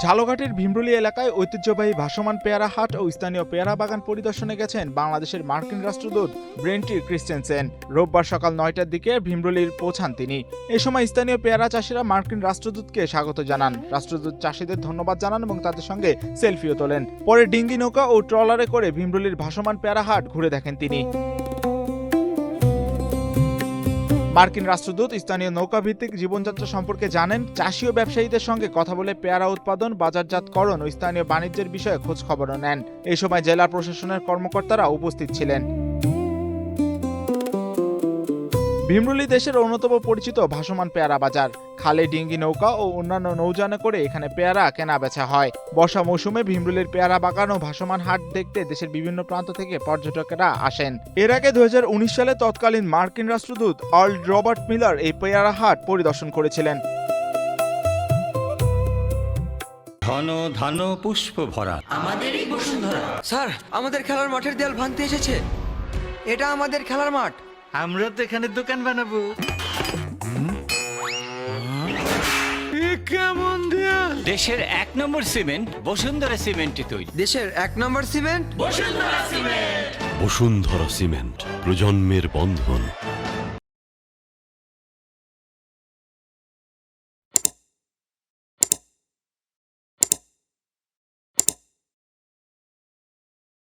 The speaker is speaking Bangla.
ঝালকাঠির ভীমরুলি এলাকায় ঐতিহ্যবাহী ভাসমান পেয়ারা হাট ও স্থানীয় পেয়ারা বাগান পরিদর্শনে গেছেন বাংলাদেশের মার্কিন রাষ্ট্রদূত ব্রেন্টি ক্রিস্টেনসেন। রোববার সকাল ৯টার দিকে ভীমরুলির পৌঁছান তিনি। এ সময় স্থানীয় পেয়ারা চাষিরা মার্কিন রাষ্ট্রদূতকে স্বাগত জানান। রাষ্ট্রদূত চাষিদের ধন্যবাদ জানান এবং তাদের সঙ্গে সেলফিও তোলেন। পরে ডিঙ্গি নৌকা ও ট্রলারে করে ভীমরুলির ভাসমান পেয়ারা হাট ঘুরে দেখেন তিনি। মার্কিন রাষ্ট্রদূত স্থানীয় নৌকাভিত্তিক জীবনযাত্রা সম্পর্কে জানেন, চাষি ও ব্যবসায়ীদের সঙ্গে কথা বলে পেয়ারা উৎপাদন, বাজারজাতকরণ ও স্থানীয় বাণিজ্যের বিষয়ে খোঁজ খবরও নেন। এই সময় জেলা প্রশাসনের কর্মকর্তারা উপস্থিত ছিলেন। ভীমরুলি দেশের অন্যতম পরিচিত ভাসমান পেয়ারা বাজার। খালে ডিঙ্গি নৌকা ও অন্যান্য নৌযানে করে এখানে পেয়ারা কেনা বেচা হয়। বর্ষা মৌসুমে ভীমরুলির পেয়ারা বাগান ও ভাসমান হাট দেখতে দেশের বিভিন্ন প্রান্ত থেকে পর্যটকেরা আসেন। এর আগে ২০১৯ সালে তৎকালীন মার্কিন রাষ্ট্রদূত আর্ল রবার্ট মিলার এই পেয়ারা হাট পরিদর্শন করেছিলেন। ঘন ধান পুষ্প ভরা আমাদেরই বসুন্ধরা। স্যার, আমাদের খেলার মাঠের দেয়াল ভাঙতে এসেছে। এটা আমাদের খেলার মাঠ। আমরা তো এখানে দোকান বানাবো। কেমন দেয়াল! দেশের ১ নম্বর সিমেন্ট বসুন্ধরা সিমেন্টে তৈরি। দেশের ১ নম্বর cement Bashundhara cement. Bashundhara cement, প্রজন্মের বন্ধন।